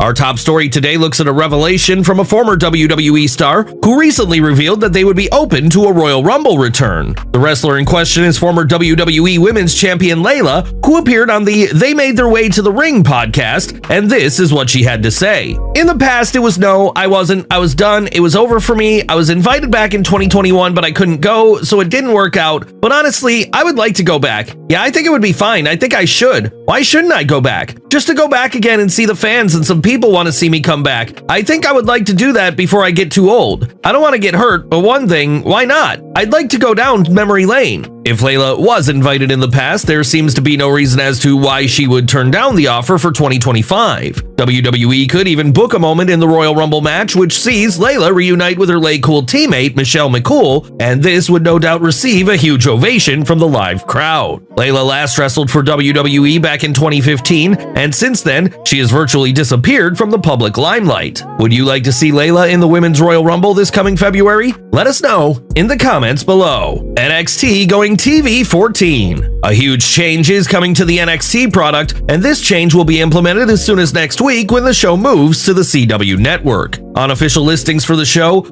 Our top story today looks at a revelation from a former WWE star who recently revealed that they would be open to a Royal Rumble return. The wrestler in question is former WWE Women's Champion Layla, who appeared on the They Made Their Way to the Ring podcast, and this is what she had to say. In the past, it was no, I wasn't, I was done, it was over for me, I was invited back in 2021, but I couldn't go, so it didn't work out, but honestly, I would like to go back. Yeah, I think it would be fine, I think I should. Why shouldn't I go back? Just to go back again and see the fans, and some people want to see me come back. I think I would like to do that before I get too old. I don't want to get hurt, but one thing, why not? I'd like to go down memory lane. If Layla was invited in the past, there seems to be no reason as to why she would turn down the offer for 2025. WWE could even book a moment in the Royal Rumble match which sees Layla reunite with her late cool teammate Michelle McCool, and this would no doubt receive a huge ovation from the live crowd. Layla last wrestled for WWE back in 2015, and since then, she has virtually disappeared from the public limelight. Would you like to see Layla in the Women's Royal Rumble this coming February? Let us know in the comments below. NXT going TV-14. A huge change is coming to the NXT product, and this change will be implemented as soon as next week when the show moves to the CW network. On official listings for the show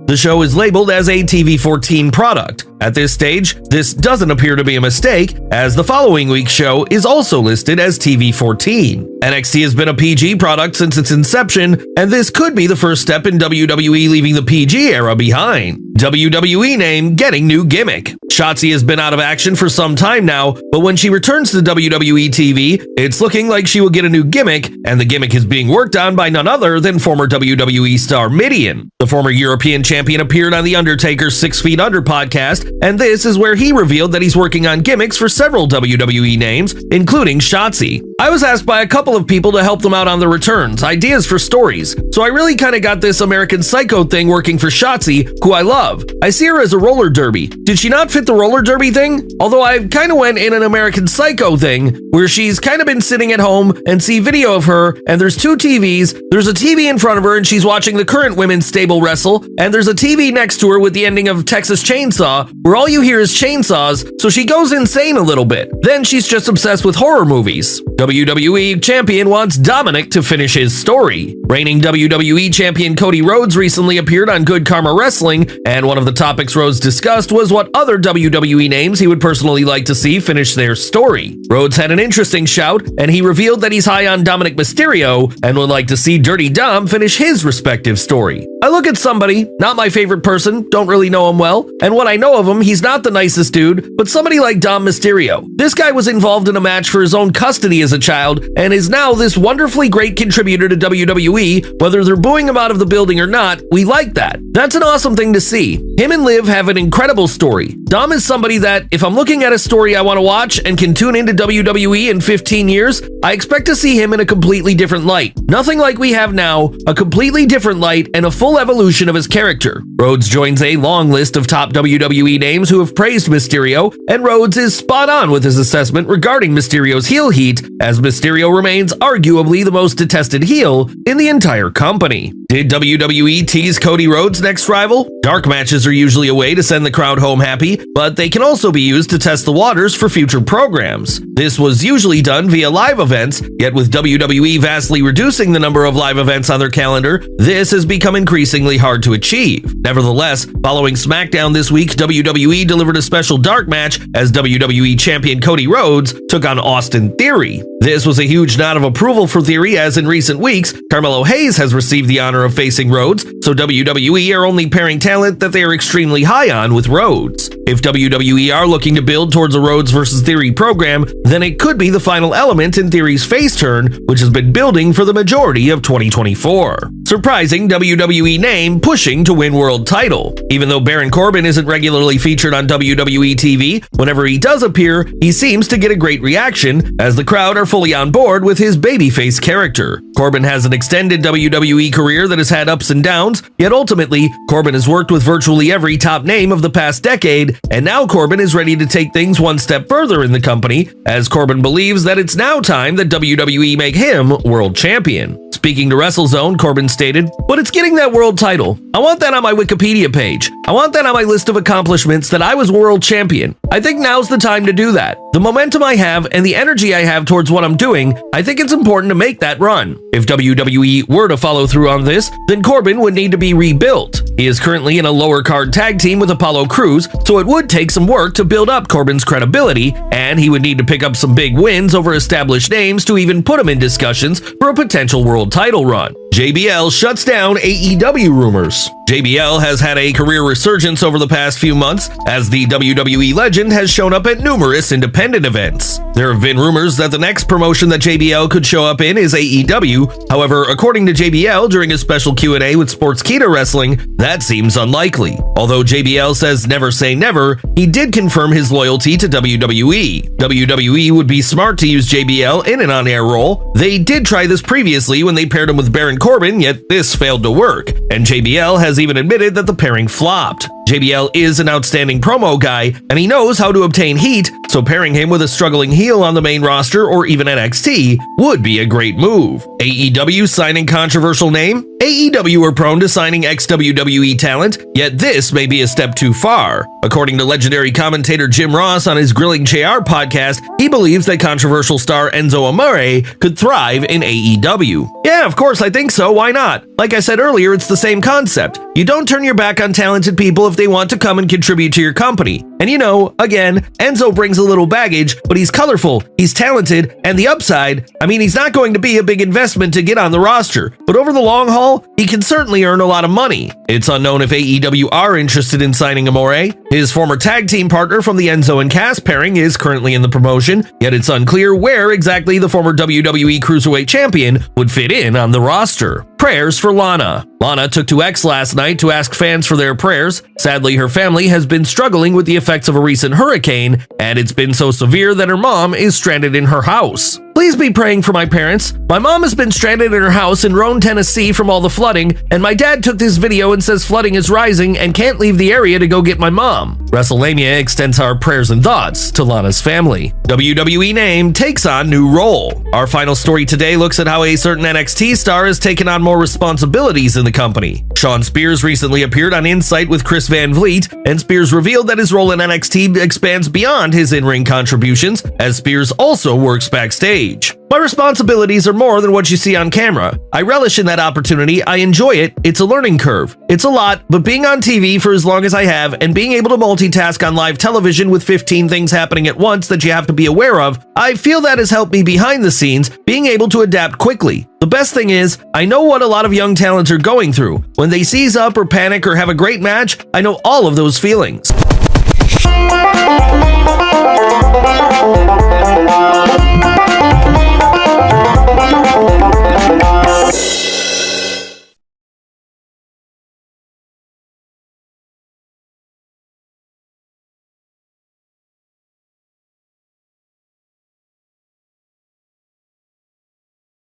is labeled as a TV-14 product. At this stage, this doesn't appear to be a mistake, as the following week's show is also listed as TV-14. NXT has been a PG product since its inception, and this could be the first step in WWE leaving the PG era behind. WWE name getting new gimmick. Shotzi has been out of action for some time now, but when she returns to WWE TV, it's looking like she will get a new gimmick, and the gimmick is being worked on by none other than former WWE star Mideon. The former European champion appeared on The Undertaker's 6 Feet Under podcast, and this is where he revealed that he's working on gimmicks for several WWE names, including Shotzi. I was asked by a couple of people to help them out on the returns, ideas for stories, so I really kind of got this American Psycho thing working for Shotzi, who I love. I see her as a roller derby. Did she not fit the roller derby thing? Although I kind of went in an American Psycho thing, where she's kind of been sitting at home and see video of her, and there's two TVs, there's a TV in front of her and she's watching the current women's stable wrestle, and there's a TV next to her with the ending of Texas Chainsaw, where all you hear is chainsaws, so she goes insane a little bit. Then she's just obsessed with horror movies. WWE Champion wants Dominic to finish his story. Reigning WWE Champion Cody Rhodes recently appeared on Good Karma Wrestling, and one of the topics Rhodes discussed was what other WWE names he would personally like to see finish their story. Rhodes had an interesting shout, and he revealed that he's high on Dominic Mysterio and would like to see Dirty Dom finish his respective story. I look at somebody, not my favorite person, don't really know him well, and what I know of him, he's not the nicest dude, but somebody like Dom Mysterio. This guy was involved in a match for his own custody as a child, and is now this wonderfully great contributor to WWE. Whether they're booing him out of the building or not, we like that. That's an awesome thing to see. Him and Liv have an incredible story. Dom is somebody that, if I'm looking at a story I want to watch and can tune into WWE in 15 years, I expect to see him in a completely different light. Nothing like we have now, a completely different light and a full evolution of his character. Rhodes joins a long list of top WWE names who have praised Mysterio, and Rhodes is spot on with his assessment regarding Mysterio's heel heat, as Mysterio remains arguably the most detested heel in the entire company. Did WWE tease Cody Rhodes' next rival? Dark matches are usually a way to send the crowd home happy, but they can also be used to test the waters for future programs. This was usually done via live events, yet with WWE vastly reducing the number of live events on their calendar, this has become increasingly hard to achieve. Nevertheless, following SmackDown this week, WWE delivered a special dark match as WWE Champion Cody Rhodes took on Austin Theory. This was a huge nod of approval for Theory, as in recent weeks, Carmelo Hayes has received the honor of facing Rhodes, so WWE are only pairing talent that they are extremely high on with Rhodes. If WWE are looking to build towards a Rhodes vs. Theory program, then it could be the final element in Theory's face turn, which has been building for the majority of 2024. Surprising WWE name pushing to win world title. Even though Baron Corbin isn't regularly featured on WWE TV, whenever he does appear, he seems to get a great reaction, as the crowd are fully on board with his babyface character. Corbin has an extended WWE career that has had ups and downs, yet ultimately, Corbin has worked with virtually every top name of the past decade, and now Corbin is ready to take things one step further in the company, as Corbin believes that it's now time that WWE make him world champion. Speaking to WrestleZone, Corbin stated, but it's getting that world title. I want that on my Wikipedia page. I want that on my list of accomplishments that I was world champion. I think now's the time to do that. The momentum I have and the energy I have towards what I'm doing, I think it's important to make that run. If WWE were to follow through on this, then Corbin would need to be rebuilt. He is currently in a lower card tag team with Apollo Crews, so it would take some work to build up Corbin's credibility, and he would need to pick up some big wins over established names to even put him in discussions for a potential world title run. JBL shuts down AEW rumors. JBL has had a career resurgence over the past few months, as the WWE legend has shown up at numerous independent events. There have been rumors that the next promotion that JBL could show up in is AEW. However, according to JBL during a special Q&A with Sportskeeda Wrestling, that seems unlikely. Although JBL says never say never, he did confirm his loyalty to WWE. WWE would be smart to use JBL in an on-air role. They did try this previously when they paired him with Baron Corbin, yet this failed to work, and JBL has even admitted that the pairing flopped. JBL is an outstanding promo guy, and he knows how to obtain heat, so pairing him with a struggling heel on the main roster or even NXT would be a great move. AEW signing controversial name? AEW are prone to signing ex-WWE talent, yet this may be a step too far. According to legendary commentator Jim Ross on his Grilling JR podcast, he believes that controversial star Enzo Amore could thrive in AEW. Yeah, of course, I think so. Why not? Like I said earlier, it's the same concept. You don't turn your back on talented people if they want to come and contribute to your company. And you know, again, Enzo brings a little baggage, but he's colorful, he's talented, and the upside, I mean, he's not going to be a big investment to get on the roster, but over the long haul, he can certainly earn a lot of money. It's unknown if AEW are interested in signing Amore. His former tag team partner from the Enzo and Cass pairing is currently in the promotion, yet it's unclear where exactly the former WWE Cruiserweight Champion would fit in on the roster. Prayers for Lana. Lana took to X last night to ask fans for their prayers. Sadly, her family has been struggling with the effects of a recent hurricane, and it's been so severe that her mom is stranded in her house. Please be praying for my parents. My mom has been stranded in her house in Roane, Tennessee from all the flooding, and my dad took this video and says flooding is rising and can't leave the area to go get my mom. WrestleMania extends our prayers and thoughts to Lana's family. WWE name takes on new role. Our final story today looks at how a certain NXT star has taken on more responsibilities in the company. Shawn Spears recently appeared on Insight with Chris Van Vliet, and Spears revealed that his role in NXT expands beyond his in-ring contributions, as Spears also works backstage. My responsibilities are more than what you see on camera. I relish in that opportunity, I enjoy it, it's a learning curve. It's a lot, but being on TV for as long as I have and being able to multitask on live television with 15 things happening at once that you have to be aware of, I feel that has helped me behind the scenes, being able to adapt quickly. The best thing is, I know what a lot of young talents are going through. When they seize up or panic or have a great match, I know all of those feelings.